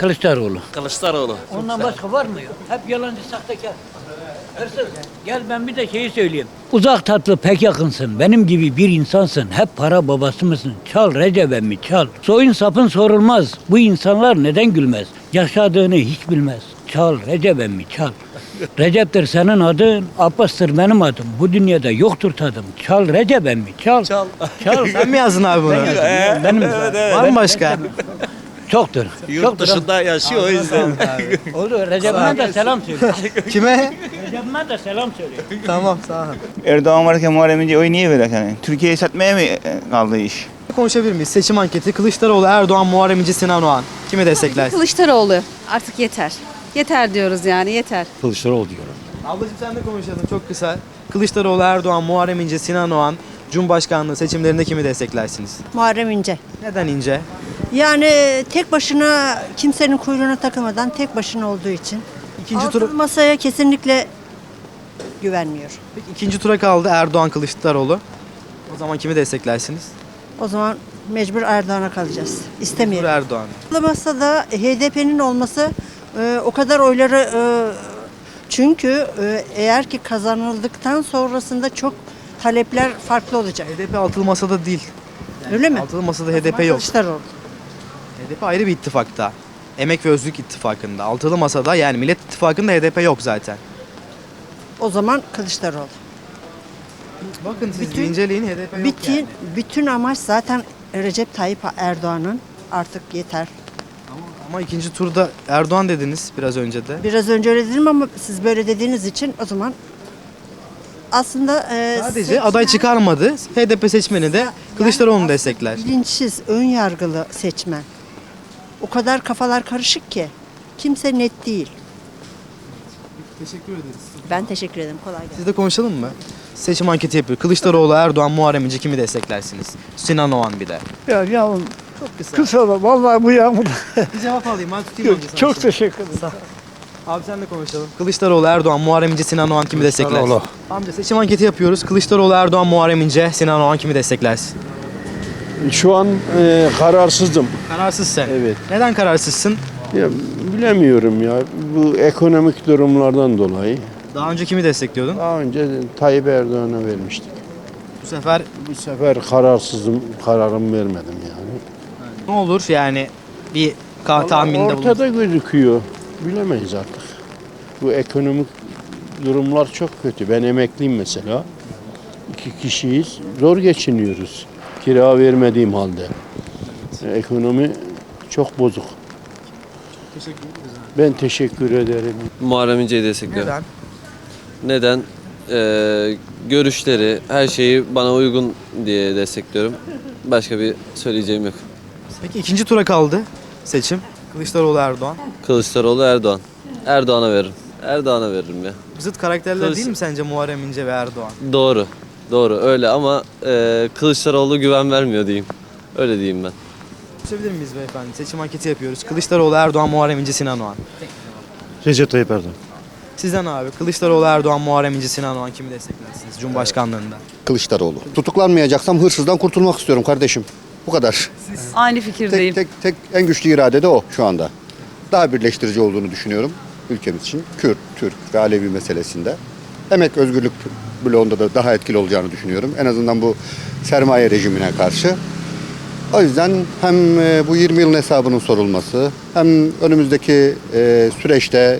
Kılıçdaroğlu. Kılıçdaroğlu. Ondan başka var mı ya? Hep yalancı, sahtekar. Hırsız. Gel ben bir de şeyi söyleyeyim. Uzak tatlı pek yakınsın. Benim gibi bir insansın. Hep para babası mısın? Çal Recep emmi çal. Soyun sapın sorulmaz. Bu insanlar neden gülmez? Yaşadığını hiç bilmez. Çal Recep emmi çal. Recep'tir senin adın, Abbas'tır benim adım. Bu dünyada yoktur tadım. Çal Recep emmi çal. Çal. Çal. Sen mi yazdın abi bunu? Benim Var mı başka? çoktur. Yurt Çoktur. dışında yaşıyor o yüzden. Olur. Recep'ime de selam söyle. Kime? Recep'ime de selam söyle. Tamam sağ ol. Erdoğan varken Muharrem İnce oyu niye verir yani? Türkiye'yi satmaya mı kaldı iş? Konuşabilir miyiz? Seçim anketi. Kılıçdaroğlu, Erdoğan, Muharrem İnce, Sinan Oğan. Kimi desteklersin? Kılıçdaroğlu. Artık yeter. Yeter diyoruz yani yeter. Kılıçdaroğlu diyorum. Ablacığım sen de konuşalım çok kısa. Kılıçdaroğlu, Erdoğan, Muharrem İnce, Sinan Oğan. Cumhurbaşkanlığı seçimlerinde kimi desteklersiniz? Muharrem İnce. Neden İnce? Yani tek başına kimsenin kuyruğuna takılmadan tek başına olduğu için. İkinci Altılı tura, masaya kesinlikle güvenmiyor. peki, ikinci tura kaldı Erdoğan, Kılıçdaroğlu. O zaman kimi desteklersiniz? O zaman mecbur Erdoğan'a kalacağız. İstemiyorum. Erdoğan. Altılı masada HDP'nin olması o kadar oyları çünkü eğer ki kazanıldıktan sonrasında çok talepler farklı olacak. HDP altılı masada değil. Öyle mi? Altılı masada O zaman HDP yok. Kılıçdaroğlu. HDP ayrı bir ittifakta. Emek ve Özgürlük ittifakında. Altılı masada yani Millet İttifakı'nda HDP yok zaten. O zaman Kılıçdaroğlu. Bakın siz Bütün- inceleyin HDP yok Bütün, yani. bütün amaç zaten Recep Tayyip Erdoğan'ın artık yeter. Ama ikinci turda Erdoğan dediniz biraz önce de. Biraz önce öyle dedim ama siz böyle dediğiniz için o zaman aslında Sadece aday çıkarmadı. HDP seçmeni de Kılıçdaroğlu'nu destekler. bilinçsiz, ön yargılı seçmen. O kadar kafalar karışık ki kimse net değil. Teşekkür ederiz. Ben teşekkür ederim. Kolay gelsin. Siz de konuşalım mı? Seçim anketi yapıyor. Kılıçdaroğlu, Erdoğan, Muharrem İnce kimi desteklersiniz? Sinan Oğan bir de. Ya yavrum Çok kısa. kısa da vallahi bu yağmur. Bir cevap alayım. Ben tutayım önce sana. Çok teşekkür ederim. Abi sen de konuşalım. Kılıçdaroğlu, Erdoğan, Muharrem İnce, Sinan Oğan kimi desteklersin? Amca seçim anketi yapıyoruz. Kılıçdaroğlu, Erdoğan, Muharrem İnce, Sinan Oğan kimi desteklersin? Şu an kararsızdım. Kararsız sen. Evet. Neden kararsızsın? Ya, bilemiyorum ya. Bu ekonomik durumlardan dolayı. Daha önce kimi destekliyordun? Daha önce Tayyip Erdoğan'a vermiştik. Bu sefer Bu sefer kararsızım. Kararımı vermedim yani. ne olur yani bir tahminde bulun. Ortada gözüküyor. Bilemeyiz artık. Bu ekonomik durumlar çok kötü. Ben emekliyim mesela. 2 kişiyiz. Zor geçiniyoruz. Kira vermediğim halde. Ekonomi çok bozuk. Ben teşekkür ederim. Muharrem İnce'yi destekliyorum. Neden? Neden? Görüşleri, her şeyi bana uygun diye destekliyorum. Başka bir söyleyeceğim yok. Peki ikinci tura kaldı seçim. Kılıçdaroğlu, Erdoğan. Kılıçdaroğlu, Erdoğan. Erdoğan'a veririm. Erdoğan'a veririm ya. Zıt karakterler Kılıç- değil mi sence Muharrem İnce ve Erdoğan? Doğru. Doğru öyle ama Kılıçdaroğlu güven vermiyor diyeyim. Öyle diyeyim ben. Konuşabilir miyiz beyefendi? Seçim anketi yapıyoruz. Kılıçdaroğlu, Erdoğan, Muharrem İnce, Sinan Oğan. Recep Tayyip Erdoğan. Sizden abi. Kılıçdaroğlu, Erdoğan, Muharrem İnce, Sinan Oğan kimi desteklersiniz Cumhurbaşkanlığında? Kılıçdaroğlu. Tutuklanmayacaksam hırsızdan kurtulmak istiyorum kardeşim. Bu kadar. Aynı fikirdeyim. Tek en güçlü irade de o şu anda. Daha birleştirici olduğunu düşünüyorum ülkemiz için. Kürt, Türk ve Alevi meselesinde. Emek özgürlük bloğunda da daha etkili olacağını düşünüyorum. En azından bu sermaye rejimine karşı. O yüzden hem bu 20 yılın hesabının sorulması hem önümüzdeki süreçte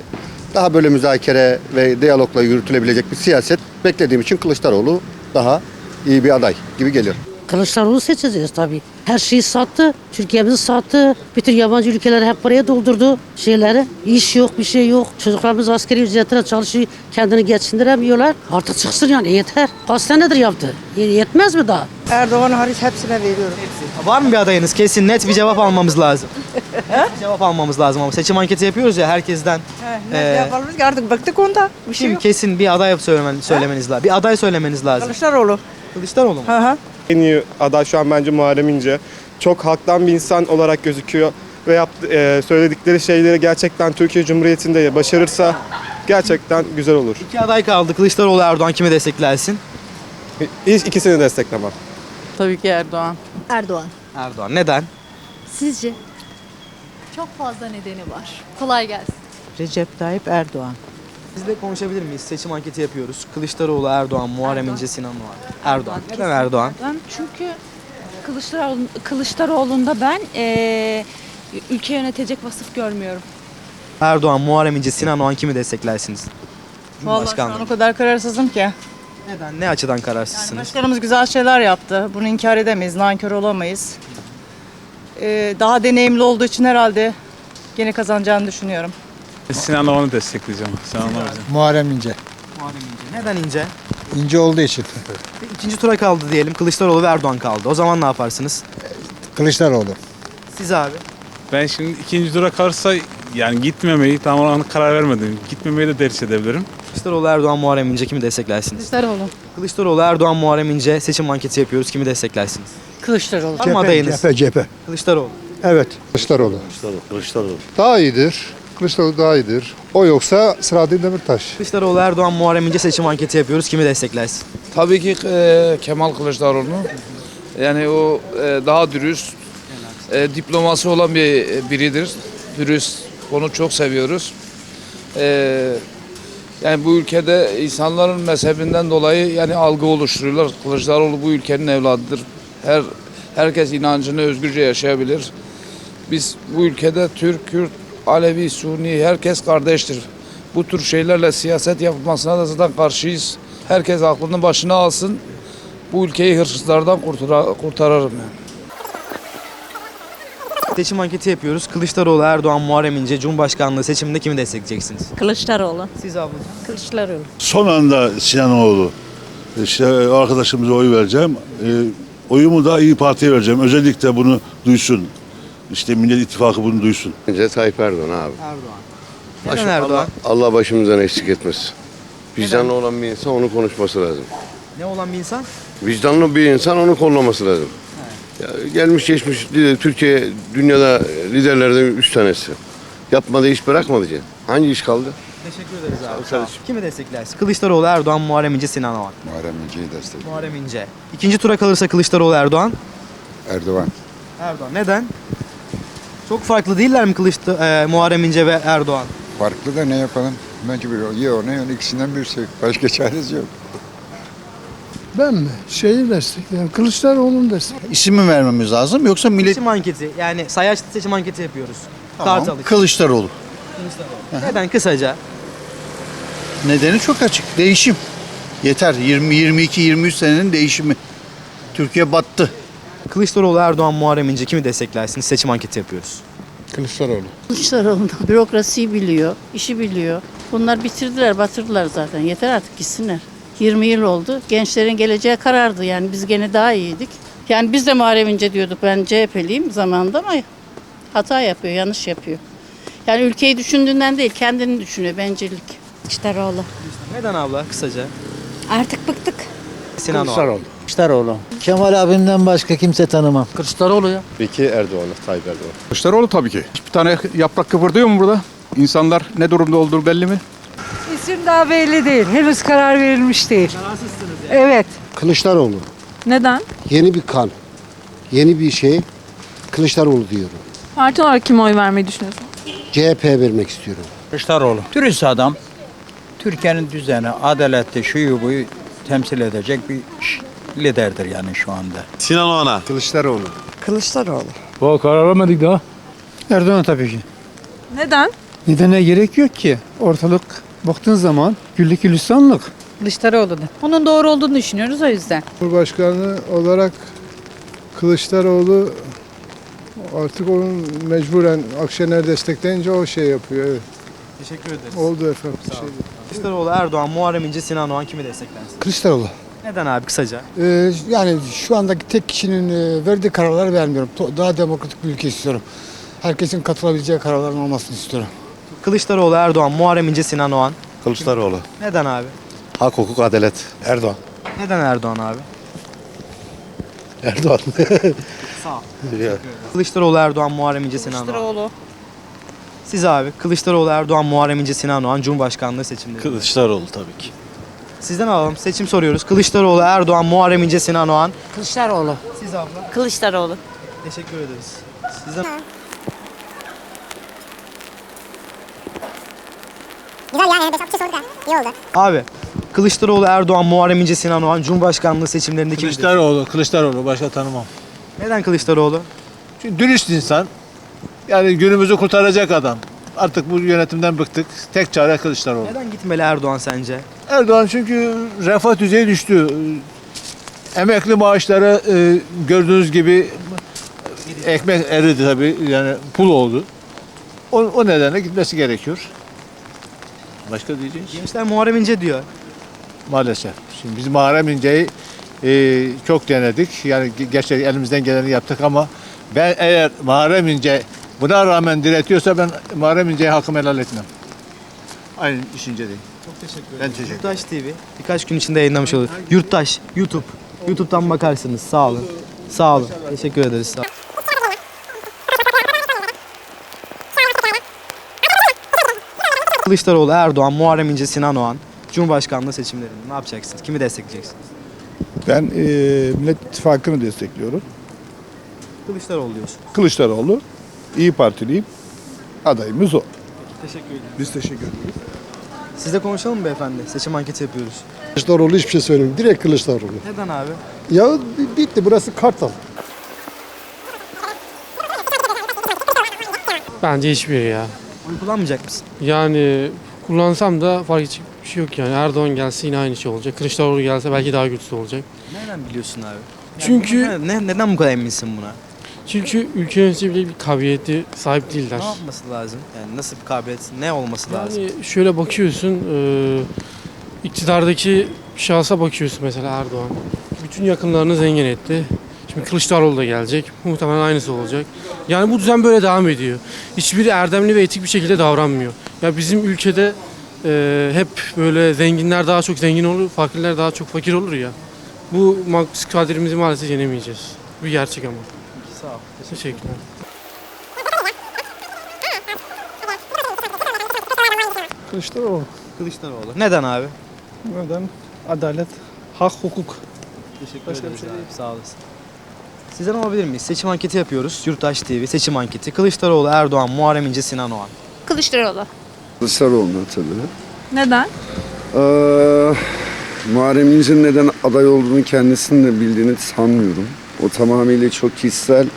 daha böyle müzakere ve diyalogla yürütülebilecek bir siyaset beklediğim için Kılıçdaroğlu daha iyi bir aday gibi gelir. Kılıçdaroğlu seçeceğiz tabii. Her şeyi sattı. Türkiye'mizi sattı. Bütün yabancı ülkeler hep buraya doldurdu şeyleri. İş yok, bir şey yok. Çocuklarımız askeri ücretle çalışıyor. Kendini geçindiremiyorlar. Artık çıksın yani yeter. Kaç senedir yaptı. Yetmez mi daha? Erdoğan hariç hepsine veriyorum. Var mı bir adayınız? Kesin net bir cevap almamız lazım. Bir cevap almamız lazım ama seçim anketi yapıyoruz ya herkesten. Yapalım ki artık baktık onda. Bir şey Kim yok. kesin bir aday söylemeniz lazım. Bir aday söylemeniz lazım. Kılıçdaroğlu. Kılıçdaroğlu mu? En iyi aday şu an bence Muharrem İnce. Çok halktan bir insan olarak gözüküyor ve söyledikleri şeyleri gerçekten Türkiye Cumhuriyeti'nde başarırsa gerçekten güzel olur. 2 aday kaldı. Kılıçdaroğlu, Erdoğan kimi desteklersin? Hiç ikisini desteklemem. Tabii ki Erdoğan. Erdoğan. Erdoğan. Neden? Sizce? Çok fazla nedeni var. Kolay gelsin. Recep Tayyip Erdoğan. Biz de konuşabilir miyiz? Seçim anketi yapıyoruz. Kılıçdaroğlu, Erdoğan, Muharrem İnce, Sinan Oğan. Erdoğan. Neden Erdoğan? Çünkü Kılıçdaroğlu'nda ben ülke yönetecek vasıf görmüyorum. Erdoğan, Muharrem İnce, Sinan Oğan kimi desteklersiniz? Cumhurbaşkanlığı. O kadar kararsızım ki. Neden? Ne açıdan kararsızsınız? Başkanımız güzel şeyler yaptı. Bunu inkar edemeyiz, nankör olamayız. Daha deneyimli olduğu için herhalde gene kazanacağını düşünüyorum. Sinan Oğan'ı destekleyeceğim. Muharrem İnce. Muharrem İnce. Neden İnce? İnce olduğu için. İkinci tura kaldı diyelim. Kılıçdaroğlu ve Erdoğan kaldı. O zaman ne yaparsınız? Kılıçdaroğlu. Siz abi. Ben şimdi ikinci tura kalırsa yani gitmemeyi tam olarak karar vermedim. Gitmemeyi de tercih edebilirim. Kılıçdaroğlu, Erdoğan, Muharrem İnce kimi desteklersiniz? Kılıçdaroğlu. Kılıçdaroğlu, Erdoğan, Muharrem İnce seçim anketi yapıyoruz. Kimi desteklersiniz? Kılıçdaroğlu. Var mı adayınız? CHP. Kılıçdaroğlu. Evet. Kılıçdaroğlu. Daha iyidir. Kılıçdaroğlu daha iyidir. O yoksa Selahattin Demirtaş. Kılıçdaroğlu, Erdoğan, Muharrem İnce seçim anketi yapıyoruz. Kimi desteklersin? Tabii ki Kemal Kılıçdaroğlu. Yani o daha dürüst, diploması olan biridir. Dürüst, onu çok seviyoruz. Yani bu ülkede insanların mezhebinden dolayı yani algı oluşturuyorlar. Kılıçdaroğlu bu ülkenin evladıdır. Herkes inancını özgürce yaşayabilir. Biz bu ülkede Türk, Kürt, Alevi, Suni herkes kardeştir. Bu tür şeylerle siyaset yapılmasına da zaten karşıyız. Herkes aklını başına alsın. Bu ülkeyi hırsızlardan kurtarırım yani. Seçim anketi yapıyoruz. Kılıçdaroğlu, Erdoğan, Muharrem İnce Cumhurbaşkanlığı seçiminde kimi destekleyeceksiniz? Kılıçdaroğlu. Siz ablacığım. Kılıçdaroğlu. Son anda Sinanoğlu. İşte arkadaşımıza oy vereceğim. Oyumu da İYİ Parti'ye vereceğim. Özellikle bunu duysun. İşte Millet İttifakı bunu duysun. Bence Tayyip Erdoğan abi. Erdoğan. Neden Erdoğan? Allah başımızdan eksik etmesin. Vicdanlı olan bir insan onu konuşması lazım. Ne olan bir insan? Vicdanlı bir insan onu kollaması lazım. Ya, gelmiş geçmiş Türkiye dünyada liderlerden 3 tanesi. Yapmadığı iş bırakmadı ki. Hangi iş kaldı? Teşekkür ederiz abi. Sağ ol. Kimi desteklersin? Kılıçdaroğlu, Erdoğan, Muharrem İnce, Sinan Oğan. Muharrem İnce'yi destekliyor. Muharrem İnce. İkinci tura kalırsa Kılıçdaroğlu, Erdoğan. Erdoğan. Erdoğan. Neden? Çok farklı değiller mi Muharrem İnce ve Erdoğan? Farklı da ne yapalım? Mecbur ya onu ya ikisinden birisi. Başka çaresi yok. Ben mi? Şeyi desteklerim. Kılıçdaroğlu'nu desteklerim. İsim mi vermemiz lazım yoksa millet Seçim anketi. Yani sayaç seçim anketi yapıyoruz. Kart alış. Kılıçdaroğlu. Neden? Kısaca. Nedeni çok açık. Değişim. Yeter. 22-23 senenin değişimi. Türkiye battı. Kılıçdaroğlu, Erdoğan, Muharrem İnce kimi desteklersiniz? Seçim anketi yapıyoruz. Kılıçdaroğlu. Kılıçdaroğlu bürokrasiyi biliyor, işi biliyor. Bunlar bitirdiler, batırdılar zaten. Yeter artık gitsinler. 20 yıl oldu. Gençlerin geleceği karardı. Yani biz gene daha iyiydik. Yani biz de Muharrem İnce diyorduk. Ben CHP'liyim zamanında ama hata yapıyor, yanlış yapıyor. Yani ülkeyi düşündüğünden değil, kendini düşünüyor. Bencillik. Kılıçdaroğlu. Neden abla? Kısaca. Artık bıktık. Sinan Oğan. Kılıçdaroğlu. Kemal abimden başka kimse tanımam. Kılıçdaroğlu ya. Peki Erdoğan'ı, Tayyip Erdoğan. Kılıçdaroğlu tabii ki. Hiçbir tane yaprak kıpırdıyor mu burada? İnsanlar ne durumda olduğu belli mi? İsim daha belli değil. Henüz karar verilmiş değil. Kararsızsınız yani. Evet. Kılıçdaroğlu. Neden? Yeni bir kan. Yeni bir şey. Kılıçdaroğlu diyorum. Parti olarak kime oy vermeyi düşünüyorsun? CHP'ye vermek istiyorum. Kılıçdaroğlu. Dürüst adam. Türkiye'nin düzeni, adaleti, şuyu buyu temsil edecek bir liderdir yani şu anda. Sinan Oğan'a. Kılıçdaroğlu. Kılıçdaroğlu. Bu karar vermedik daha. Erdoğan tabii ki. Neden? Nedene gerek yok ki. Ortalık baktığın zaman güllük gülistanlık. Kılıçdaroğlu da. Onun doğru olduğunu düşünüyoruz o yüzden. Cumhurbaşkanı olarak Kılıçdaroğlu artık onun mecburen Akşener destekleyince o şey yapıyor. Evet. Teşekkür ederiz. Oldu efendim. Sağ olun. Kılıçdaroğlu, Erdoğan, Muharrem İnce, Sinan Oğan kimi desteklersin? Kılıçdaroğlu. Neden abi? Kısaca. Yani şu andaki tek kişinin verdiği kararları vermiyorum. Daha demokratik bir ülke istiyorum. Herkesin katılabileceği kararların olmasını istiyorum. Kılıçdaroğlu, Erdoğan, Muharrem İnce, Sinan Oğan. Kılıçdaroğlu. Neden abi? Hak, hukuk, adalet. Erdoğan. Neden Erdoğan abi? Erdoğan. Sağ ol. Kılıçdaroğlu, Erdoğan, Muharrem İnce, Sinan Oğan. Kılıçdaroğlu. Siz abi. Kılıçdaroğlu, Erdoğan, Muharrem İnce, Sinan Oğan Cumhurbaşkanlığı seçimleri. Kılıçdaroğlu tabii ki. Sizden alalım. Seçim soruyoruz. Kılıçdaroğlu, Erdoğan, Muharrem İnce, Sinan Oğan. Kılıçdaroğlu. Siz abla. Kılıçdaroğlu. Teşekkür ederiz. Sizden Abi Kılıçdaroğlu, Erdoğan, Muharrem İnce, Sinan Oğan Cumhurbaşkanlığı seçimlerinde kim? Kılıçdaroğlu başka tanımam. Neden Kılıçdaroğlu? Çünkü dürüst insan. Yani günümüzü kurtaracak adam. Artık bu yönetimden bıktık. Tek çare Kılıçdaroğlu. Neden gitmeli Erdoğan sence? Erdoğan çünkü refah düzeyi düştü. Emekli maaşları gördüğünüz gibi ekmek eridi tabii. Yani pul oldu. O nedenle gitmesi gerekiyor. Başka diyeceğiz? Gençler Muharrem İnce diyor. Maalesef. Şimdi biz Muharrem İnce'yi çok denedik. Yani gerçekten elimizden geleni yaptık ama ben eğer Muharrem İnce buna rağmen diretiyorsa ben Muharrem İnce'ye hakkımı helal etmem. Aynı düşünce değil. Çok teşekkür ederim. Ben teşekkür Yurttaş TV birkaç gün içinde yayınlamış olur. Yurttaş, YouTube. YouTube'dan bakarsınız. Sağ olun. Sağ olun. Teşekkür ederiz. Sağ olun. Kılıçdaroğlu, Erdoğan, Muharrem İnce, Sinan Oğan Cumhurbaşkanlığı seçimlerinde ne yapacaksınız? Kimi destekleyeceksiniz? Ben Millet İttifakı'nı destekliyorum. Kılıçdaroğlu diyorsun. Kılıçdaroğlu, İyi Partiliyim. Adayımız o. Teşekkür ederim. Biz teşekkür ederiz. Sizle konuşalım mı beyefendi? Seçim anketi yapıyoruz. Kılıçdaroğlu hiçbir şey söylemiyorum. Direkt Kılıçdaroğlu. Neden abi? Ya bitti, burası Kartal. Bence hiçbiri ya. Oy kullanmayacak mısın? Yani kullansam da fark edecek bir şey yok yani. Erdoğan gelse yine aynı şey olacak. Kılıçdaroğlu gelse belki daha kötüsü olacak. Nereden biliyorsun abi? Çünkü Neden bu kadar eminsin buna? çünkü ülke yönetici bir kabiliyeti sahip değiller. Ne yapması lazım? Yani nasıl bir kabiliyet, ne olması lazım? Yani şöyle bakıyorsun, iktidardaki şahsa bakıyorsun mesela Erdoğan. Bütün yakınlarını zengin etti. Şimdi Kılıçdaroğlu da gelecek. Muhtemelen aynısı olacak. Yani bu düzen böyle devam ediyor. Hiçbiri erdemli ve etik bir şekilde davranmıyor. Ya bizim ülkede hep böyle zenginler daha çok zengin olur, fakirler daha çok fakir olur ya. Bu kaderimizi maalesef yenemeyeceğiz. Bu gerçek ama. Sağ ol. Teşekkürler. Kılıçdaroğlu. Kılıçdaroğlu. Neden abi? Neden? Adalet, hak, hukuk. Teşekkür Başka bir ederiz şey abi. değil. Sağ olasın. Sizden alabilir miyiz? Seçim anketi yapıyoruz. Yurttaş TV seçim anketi. Kılıçdaroğlu, Erdoğan, Muharrem İnce, Sinan Oğan. Kılıçdaroğlu. Kılıçdaroğlu tabii. Neden? Muharrem İnce'nin neden aday olduğunu kendisinin de bildiğini sanmıyorum. O tamamıyla çok kişisel.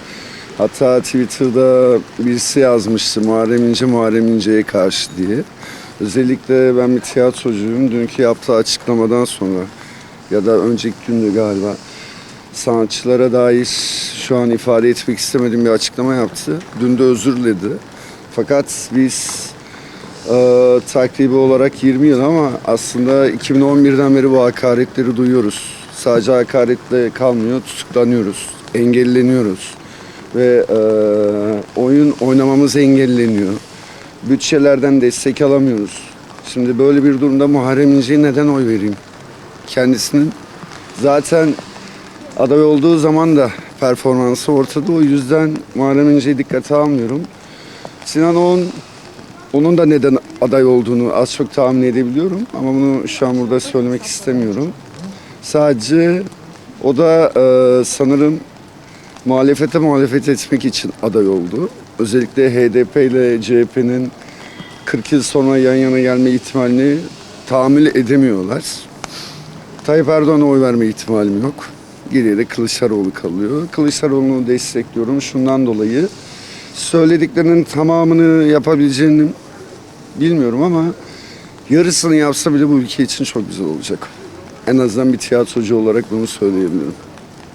Hatta Twitter'da birisi yazmıştı Muharrem İnce'ye karşı diye. Özellikle ben bir tiyatrocuyum. Dünkü yaptığı açıklamadan sonra ya da önceki gündü galiba sanatçılara dair şu an ifade etmek istemediğim bir açıklama yaptı. Dün de özür diledi. Fakat biz takribi olarak 20 yıl ama aslında 2011'den beri bu hakaretleri duyuyoruz. Sadece hakaretle kalmıyor, tutuklanıyoruz, engelleniyoruz ve oyun oynamamız engelleniyor. Bütçelerden destek alamıyoruz. Şimdi böyle bir durumda Muharrem İnce'ye neden oy vereyim? Kendisinin zaten aday olduğu zaman da performansı ortada. O yüzden Muharrem İnce'yi dikkate almıyorum. Sinan Oğan, onun da neden aday olduğunu az çok tahmin edebiliyorum. Ama bunu şu an burada söylemek istemiyorum. Sadece o da sanırım muhalefet etmek için aday oldu. Özellikle HDP ile CHP'nin 40 yıl sonra yan yana gelme ihtimalini tahammül edemiyorlar. Tayyip Erdoğan'a oy verme ihtimalim yok. Geriye de Kılıçdaroğlu kalıyor. Kılıçdaroğlu'nu destekliyorum şundan dolayı. Söylediklerinin tamamını yapabileceğini bilmiyorum ama yarısını yapsa bile bu ülke için çok güzel olacak. En azından bir tiyatrocu olarak bunu söyleyebilirim.